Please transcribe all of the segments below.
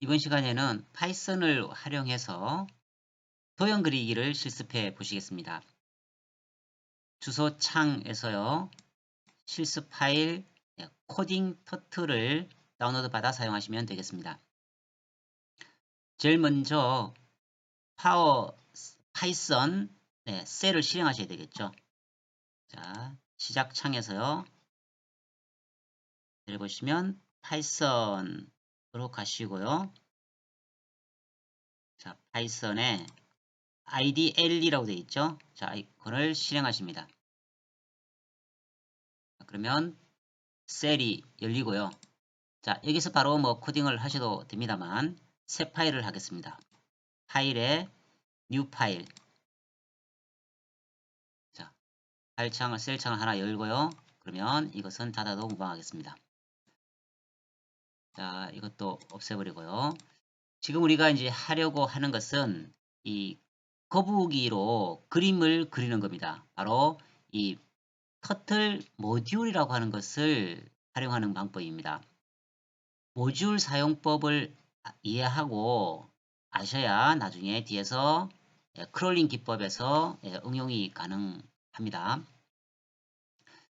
이번 시간에는 파이썬을 활용해서 도형 그리기를 실습해 보시겠습니다. 주소창에서요. 실습 파일 코딩 터틀을 다운로드 받아 사용하시면 되겠습니다. 제일 먼저 파이썬 셀을 실행하셔야 되겠죠. 자, 시작 창에서요. 내려보시면 파이썬으로 가시고요. 자, 파이썬에 IDL이라고 되어 있죠. 자, 이거를 실행하십니다. 그러면 셀이 열리고요. 자, 여기서 바로 뭐 코딩을 하셔도 됩니다만 새 파일을 하겠습니다. 파일에 뉴 파일. 자, 파일 창을 셀 창을 하나 열고요. 그러면 이것은 닫아도 무방하겠습니다. 자, 이것도 없애버리고요. 지금 우리가 이제 하려고 하는 것은 이 거북이로 그림을 그리는 겁니다. 바로 이 터틀 모듈이라고 하는 것을 활용하는 방법입니다. 모듈 사용법을 이해하고 아셔야 나중에 뒤에서 크롤링 기법에서 응용이 가능합니다.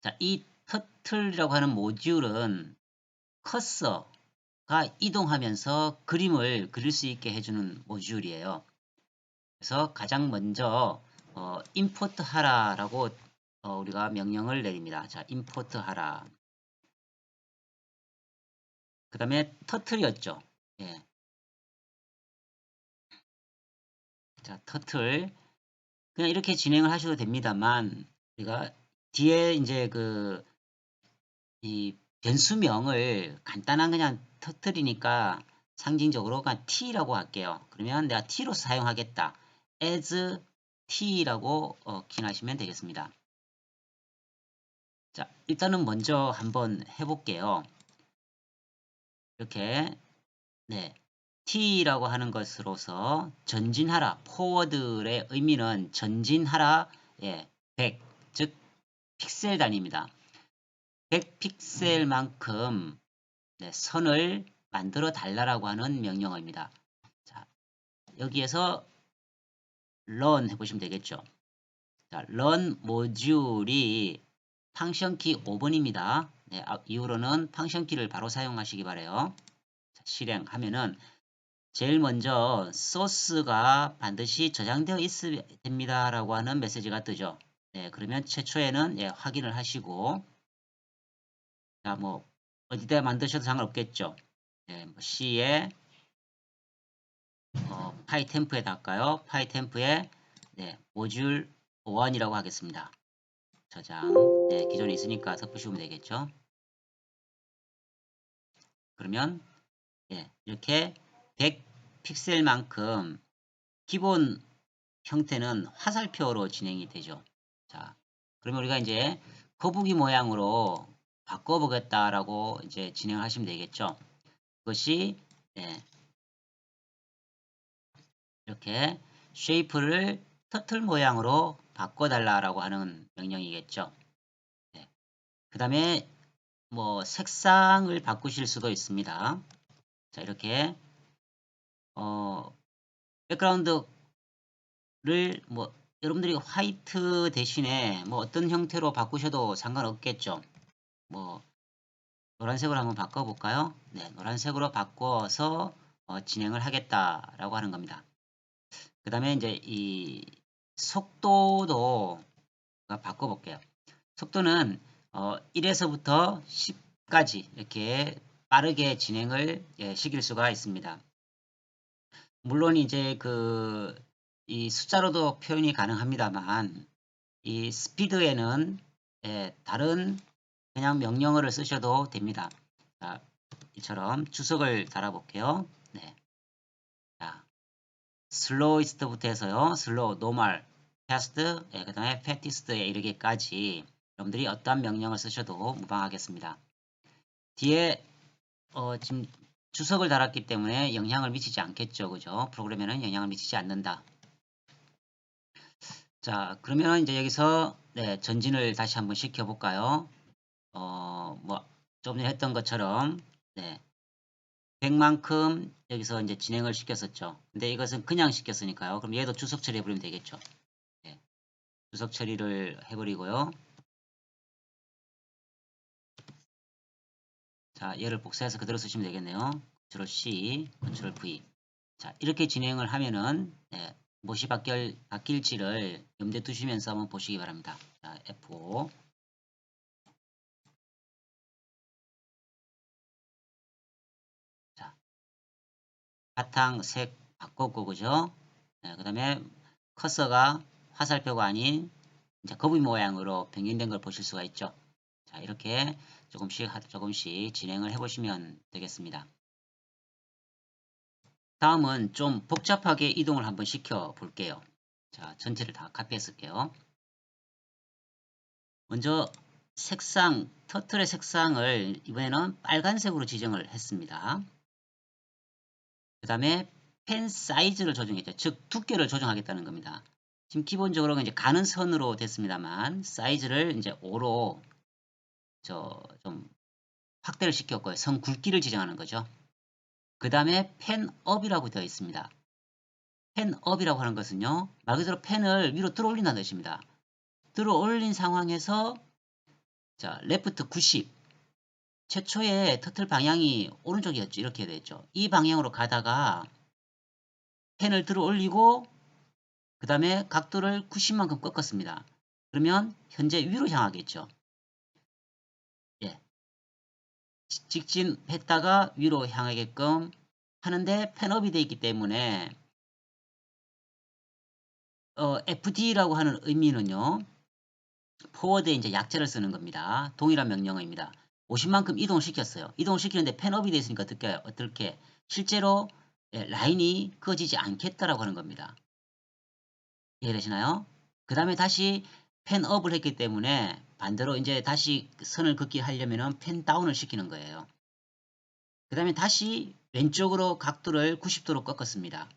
자, 이 터틀이라고 하는 모듈은 커서가 이동하면서 그림을 그릴 수 있게 해주는 모듈이에요. 그래서 가장 먼저 임포트 하라라고 우리가 명령을 내립니다. 자, 임포트 하라. 그 다음에 터틀이었죠. 예. 자, 터틀. 그냥 이렇게 진행을 하셔도 됩니다만, 우리가 뒤에 이제 이 변수명을 간단한 그냥 터틀이니까 상징적으로 그냥 t라고 할게요. 그러면 내가 t로 사용하겠다. as t라고 기능하시면 되겠습니다. 자, 일단은 먼저 한번 해볼게요. 이렇게, 네. t라고 하는 것으로서 전진하라, 포워드의 의미는 전진하라, 100, 즉 픽셀 단위입니다. 100픽셀만큼 선을 만들어 달라고 하는 명령어입니다. 자, 여기에서 run 해보시면 되겠죠. 자, run 모듈이 펑션 키 5번입니다. 네, 이후로는 펑션 키를 바로 사용하시기 바래요. 자, 실행하면은 제일 먼저 소스가 반드시 저장되어 있어야 됩니다라고 하는 메시지가 뜨죠. 네, 그러면 최초에는 확인을 하시고, 자, 뭐 어디다 만드셔도 상관없겠죠. 네, 뭐 C에 파이템프에다 할까요? 파이템프에 모듈 1이라고 하겠습니다. 저장. 네, 기존에 있으니까 섞으시면 되겠죠. 그러면 이렇게 100 픽셀만큼 기본 형태는 화살표로 진행이 되죠. 자, 그러면 우리가 이제 거북이 모양으로 바꿔보겠다라고 이제 진행하시면 되겠죠. 그것이 이렇게 쉐이프를 터틀 모양으로 바꿔달라고 하는 명령이겠죠. 그 다음에 뭐 색상을 바꾸실 수도 있습니다. 자, 이렇게 백그라운드를 뭐 여러분들이 화이트 대신에 뭐 어떤 형태로 바꾸셔도 상관없겠죠. 뭐 노란색으로 한번 바꿔볼까요? 네, 노란색으로 바꿔서 진행을 하겠다라고 하는 겁니다. 그 다음에 이제 이 속도도 바꿔볼게요. 속도는 1에서부터 10까지 이렇게 빠르게 진행을 시킬 수가 있습니다. 물론 이제 이 숫자로도 표현이 가능합니다만 이 스피드에는 다른 그냥 명령어를 쓰셔도 됩니다. 자, 이처럼 주석을 달아볼게요. 네. 자, 슬로이스트부터 해서요. 슬로우, 노멀, 패스트, 그 다음에 패티스트에 이르기까지 여러분들이 어떠한 명령을 쓰셔도 무방하겠습니다. 뒤에 지금 주석을 달았기 때문에 영향을 미치지 않겠죠. 그죠? 프로그램에는 영향을 미치지 않는다. 자, 그러면 이제 여기서 전진을 다시 한번 시켜볼까요? 뭐 조금 전에 했던 것처럼 100만큼 여기서 이제 진행을 시켰었죠. 근데 이것은 그냥 시켰으니까요. 그럼 얘도 주석 처리해버리면 되겠죠. 예, 주석 처리를 해버리고요. 자, 얘를 복사해서 그대로 쓰시면 되겠네요. Ctrl C, Ctrl V. 자, 이렇게 진행을 하면은 무엇이 바뀔지를 염두에 두시면서 한번 보시기 바랍니다. 자, F5. 자, 바탕색 바꿨고, 그죠? 그 다음에 커서가 화살표가 아닌 이제 거북이 모양으로 변경된 걸 보실 수가 있죠. 자, 이렇게 조금씩 진행을 해보시면 되겠습니다. 다음은 좀 복잡하게 이동을 한번 시켜 볼게요. 자, 전체를 다 카피했을게요. 먼저 터틀의 색상을 이번에는 빨간색으로 지정을 했습니다. 그 다음에 펜 사이즈를 조정했죠. 즉 두께를 조정하겠다는 겁니다. 지금 기본적으로 이제 가는 선으로 됐습니다만 사이즈를 이제 5로 좀 확대를 시켰고요. 선 굵기를 지정하는 거죠. 그 다음에 펜업이라고 되어 있습니다. 펜업이라고 하는 것은요. 말 그대로 펜을 위로 들어 올린다는 뜻입니다. 들어 올린 상황에서 자, 레프트 90 최초의 터틀 방향이 오른쪽이었죠. 이렇게 됐죠. 이 방향으로 가다가 펜을 들어 올리고 그 다음에 각도를 90만큼 꺾었습니다. 그러면 현재 위로 향하겠죠. 예. 직진했다가 위로 향하게끔 하는데 펜업이 되어 있기 때문에 FD라고 하는 의미는요. 포워드에 이제 약자를 쓰는 겁니다. 동일한 명령어입니다. 50만큼 이동을 시켰어요. 이동을 시키는데 펜업이 되어 있으니까 어떻게 실제로 라인이 그어지지 않겠다라고 하는 겁니다. 이해되시나요? 그 다음에 다시 펜업을 했기 때문에 반대로 이제 다시 선을 긋기 하려면은 펜다운을 시키는 거예요. 그 다음에 다시 왼쪽으로 각도를 90도로 꺾었습니다.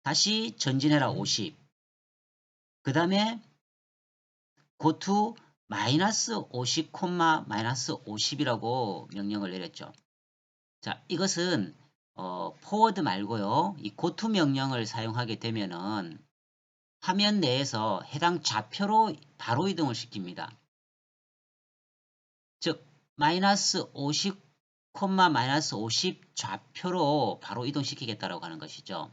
다시 전진해라 50. 그 다음에 고투 마이너스 50, 마이너스 50이라고 명령을 내렸죠. 자, 이것은 포워드 말고요. 이 고투 명령을 사용하게 되면은 화면 내에서 해당 좌표로 바로 이동을 시킵니다. 즉 마이너스 50, 마이너스 50 좌표로 바로 이동시키겠다라고 하는 것이죠.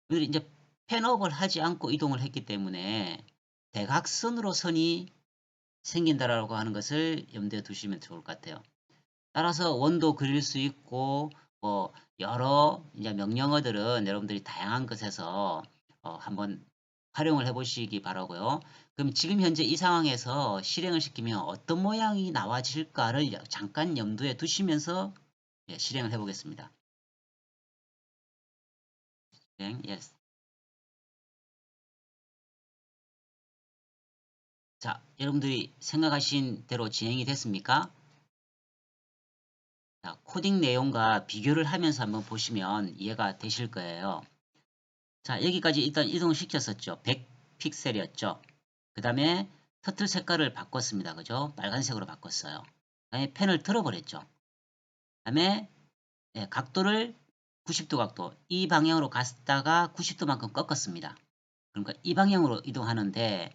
이제 펜업을 하지 않고 이동을 했기 때문에 대각선으로 선이 생긴다라고 하는 것을 염두에 두시면 좋을 것 같아요. 따라서 원도 그릴 수 있고 뭐 여러 이제 명령어들은 여러분들이 다양한 것에서 한번 활용을 해 보시기 바라고요. 그럼 지금 현재 이 상황에서 실행을 시키면 어떤 모양이 나와질까를 잠깐 염두에 두시면서 실행을 해 보겠습니다. 실행, yes. 자, 여러분들이 생각하신 대로 진행이 됐습니까? 자, 코딩 내용과 비교를 하면서 한번 보시면 이해가 되실 거예요. 자, 여기까지 일단 이동을 시켰었죠. 100 픽셀이었죠. 그 다음에 터틀 색깔을 바꿨습니다. 그죠? 빨간색으로 바꿨어요. 그 다음에 펜을 들어버렸죠. 그 다음에 각도를 90도 각도, 이 방향으로 갔다가 90도만큼 꺾었습니다. 그러니까 이 방향으로 이동하는데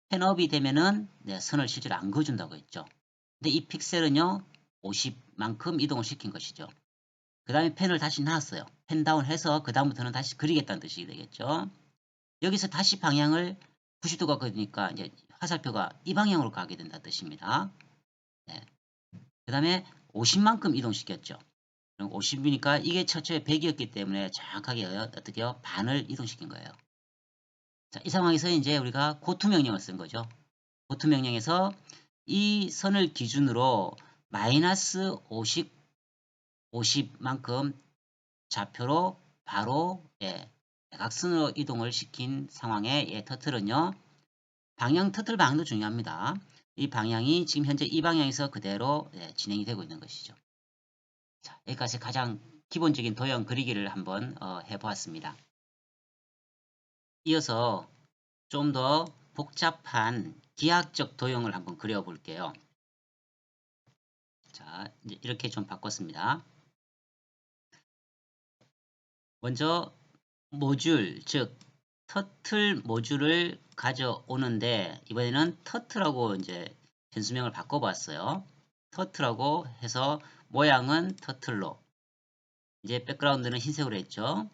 펜업이 되면은 선을 실제로 안 그어준다고 했죠. 근데 이 픽셀은요 50만큼 이동을 시킨 것이죠. 그 다음에 펜을 다시 놨어요. 펜 다운해서 그 다음부터는 다시 그리겠다는 뜻이 되겠죠. 여기서 다시 방향을 90도가 그러니까 이제 화살표가 이 방향으로 가게 된다는 뜻입니다. 네. 그 다음에 50만큼 이동시켰죠. 50이니까 이게 처초에 100이었기 때문에 정확하게 어떻게요? 반을 이동시킨 거예요. 자, 이 상황에서 이제 우리가 고투 명령을 쓴 거죠. 고투 명령에서 이 선을 기준으로 마이너스 50만큼 좌표로 바로 대각선으로 이동을 시킨 상황에 터틀은요. 터틀 방향도 중요합니다. 이 방향이 지금 현재 이 방향에서 그대로 진행이 되고 있는 것이죠. 자, 여기까지 가장 기본적인 도형 그리기를 한번 해보았습니다. 이어서 좀 더 복잡한 기하학적 도형을 한번 그려볼게요. 자, 이제 이렇게 좀 바꿨습니다. 먼저 모듈, 즉 터틀 모듈을 가져오는데 이번에는 터틀하고 이제 변수명을 바꿔봤어요. 터틀하고 해서 모양은 터틀로, 이제 백그라운드는 흰색으로 했죠.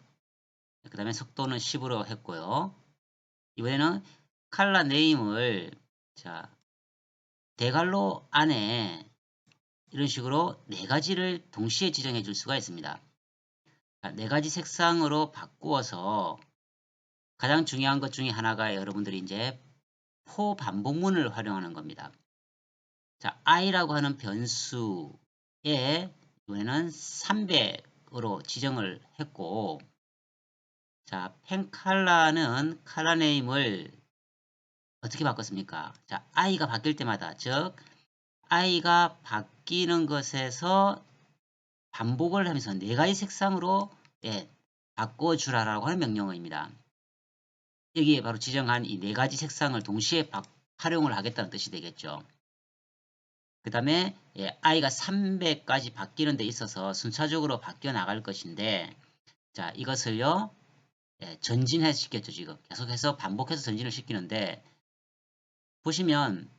그 다음에 속도는 10으로 했고요. 이번에는 컬러 네임을 자 대괄호 안에 이런 식으로 네 가지를 동시에 지정해 줄 수가 있습니다. 네 가지 색상으로 바꾸어서 가장 중요한 것 중에 하나가 여러분들이 이제 포 반복문을 활용하는 겁니다. 자, i라고 하는 변수에 이번에는 300으로 지정을 했고, 자, 펜 컬러는 컬러 네임을 어떻게 바꿨습니까? 자, i가 바뀔 때마다, 즉 i가 바뀌는 것에서 반복을 하면서 네 가지 색상으로 바꿔주라라고 하는 명령어입니다. 여기에 바로 지정한 이 네 가지 색상을 동시에 활용을 하겠다는 뜻이 되겠죠. 그 다음에 i가 300까지 바뀌는 데 있어서 순차적으로 바뀌어 나갈 것인데, 자 이것을요 전진해 시켰죠. 지금 계속해서 반복해서 전진을 시키는데, 보시면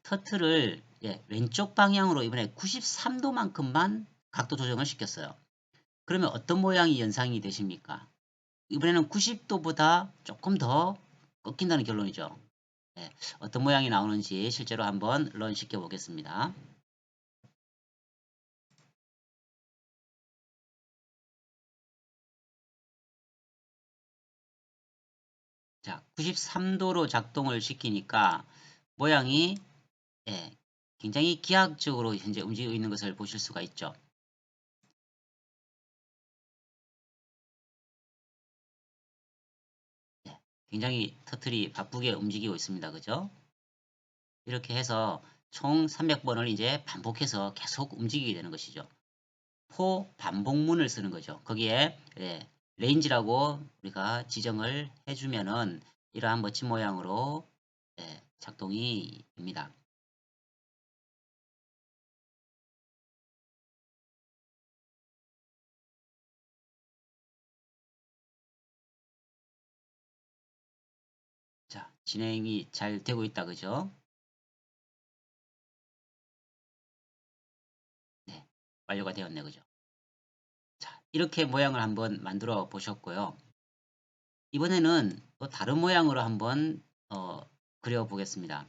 터틀을 왼쪽 방향으로 이번에 93도만큼만 각도 조정을 시켰어요. 그러면 어떤 모양이 연상이 되십니까? 이번에는 90도보다 조금 더 꺾인다는 결론이죠. 어떤 모양이 나오는지 실제로 한번 런 시켜 보겠습니다. 자, 93도로 작동을 시키니까 모양이 굉장히 기하학적으로 현재 움직이고 있는 것을 보실 수가 있죠. 굉장히 터틀이 바쁘게 움직이고 있습니다. 그죠? 이렇게 해서 총 300번을 이제 반복해서 계속 움직이게 되는 것이죠. 포 반복문을 쓰는 거죠. 거기에 레인지라고 우리가 지정을 해주면은 이러한 멋진 모양으로 작동이 됩니다. 자, 진행이 잘 되고 있다. 그죠? 네, 완료가 되었네. 그죠? 자, 이렇게 모양을 한번 만들어 보셨고요. 이번에는 또 다른 모양으로 한번 그려 보겠습니다.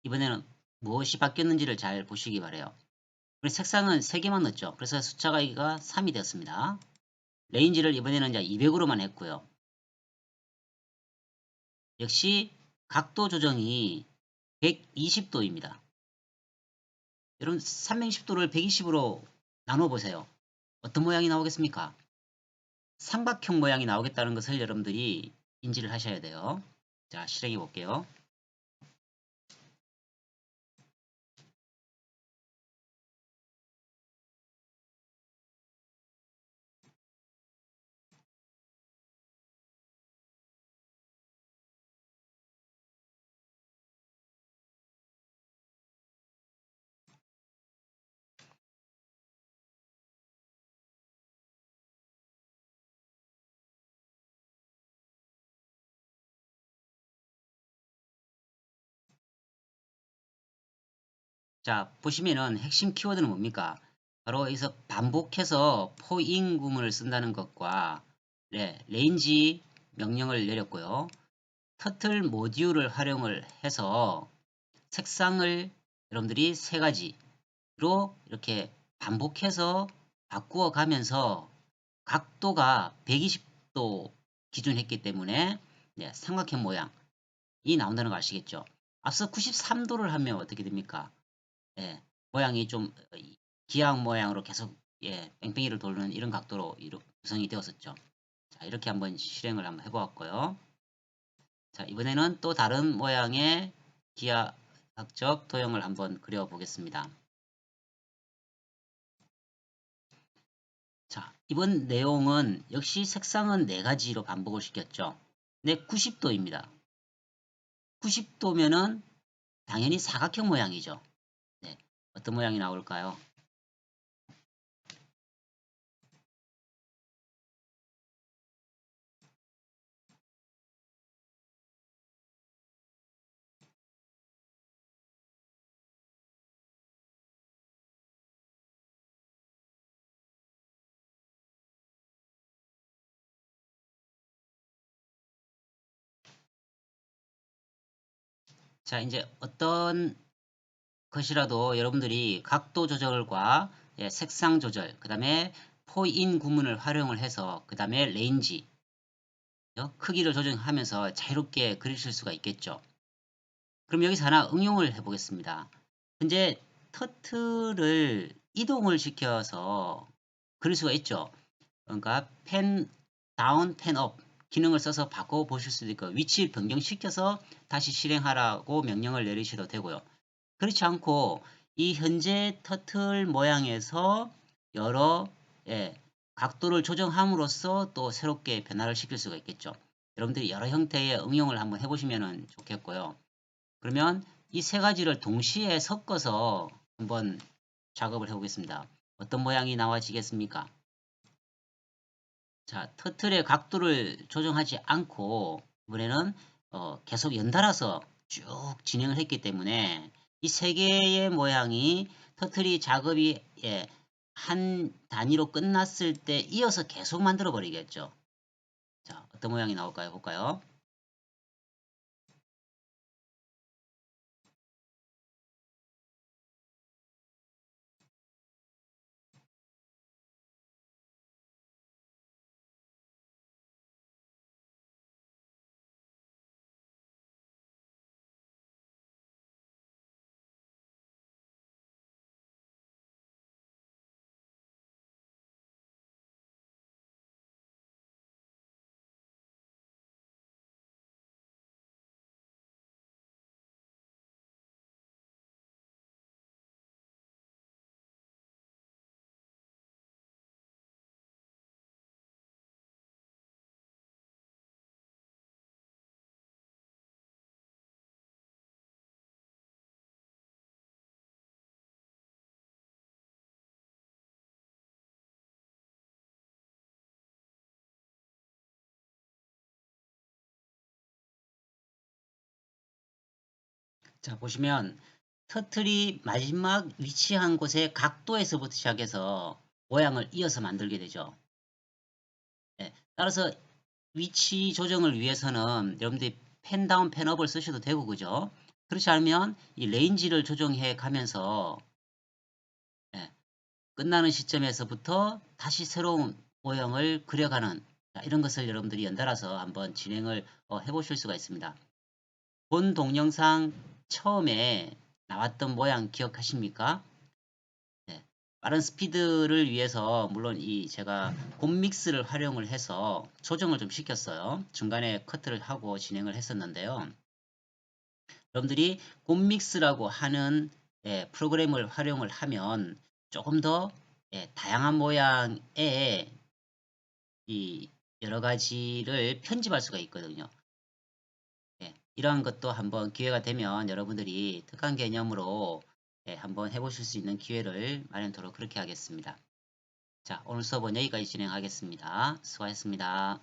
이번에는 무엇이 바뀌었는지를 잘 보시기 바래요. 우리 색상은 3개만 넣었죠. 그래서 숫자가 여기가 3이 되었습니다. 레인지를 이번에는 이제 200으로만 했고요. 역시 각도 조정이 120도입니다. 여러분 360도를 120으로 나눠 보세요. 어떤 모양이 나오겠습니까? 삼각형 모양이 나오겠다는 것을 여러분들이 인지를 하셔야 돼요. 자, 실행해 볼게요. 자, 보시면은 핵심 키워드는 뭡니까? 바로 여기서 반복해서 포인 구문을 쓴다는 것과 레인지 명령을 내렸고요. 터틀 모듈을 활용을 해서 색상을 여러분들이 3가지로 이렇게 반복해서 바꾸어 가면서 각도가 120도 기준했기 때문에 삼각형 모양이 나온다는 거 아시겠죠? 앞서 93도를 하면 어떻게 됩니까? 모양이 좀 기악 모양으로 계속 뺑뺑이를 돌는 이런 각도로 구성이 되었었죠. 자, 이렇게 한번 실행을 한번 해보았고요. 자, 이번에는 또 다른 모양의 기하학적 도형을 한번 그려보겠습니다. 자, 이번 내용은 역시 색상은 4가지로 반복을 시켰죠. 네, 90도입니다. 90도면은 당연히 사각형 모양이죠. 네, 어떤 모양이 나올까요? 자, 이제 어떤 것이라도 여러분들이 각도 조절과 색상 조절, 그 다음에 포인 구문을 활용을 해서 그 다음에 레인지, 크기를 조정하면서 자유롭게 그리실 수가 있겠죠. 그럼 여기서 하나 응용을 해 보겠습니다. 현재 터틀을 이동을 시켜서 그릴 수가 있죠. 그러니까 펜 다운, 펜 업 기능을 써서 바꿔 보실 수도 있고 위치 변경시켜서 다시 실행하라고 명령을 내리셔도 되고요. 그렇지 않고 이 현재 터틀 모양에서 여러 각도를 조정함으로써 또 새롭게 변화를 시킬 수가 있겠죠. 여러분들이 여러 형태의 응용을 한번 해보시면 좋겠고요. 그러면 이 세 가지를 동시에 섞어서 한번 작업을 해보겠습니다. 어떤 모양이 나와지겠습니까? 자, 터틀의 각도를 조정하지 않고 이번에는 계속 연달아서 쭉 진행을 했기 때문에 이 세 개의 모양이 터틀이 작업이 한 단위로 끝났을 때 이어서 계속 만들어 버리겠죠. 자, 어떤 모양이 나올까요? 볼까요? 자, 보시면 터틀이 마지막 위치한 곳의 각도에서부터 시작해서 모양을 이어서 만들게 되죠. 따라서 위치 조정을 위해서는 여러분들이 펜 다운, 펜 업을 쓰셔도 되고, 그죠? 그렇지 않으면 이 레인지를 조정해 가면서 예, 끝나는 시점에서부터 다시 새로운 모형을 그려가는 이런 것을 여러분들이 연달아서 한번 진행을 해보실 수가 있습니다. 본 동영상 처음에 나왔던 모양 기억하십니까? 네, 빠른 스피드를 위해서 물론 이 제가 곰믹스를 활용을 해서 조정을 좀 시켰어요. 중간에 커트를 하고 진행을 했었는데요. 여러분들이 곰믹스라고 하는 프로그램을 활용을 하면 조금 더 다양한 모양의 이 여러 가지를 편집할 수가 있거든요. 이러한 것도 한번 기회가 되면 여러분들이 특강 개념으로 한번 해보실 수 있는 기회를 마련토록 그렇게 하겠습니다. 자, 오늘 수업은 여기까지 진행하겠습니다. 수고하셨습니다.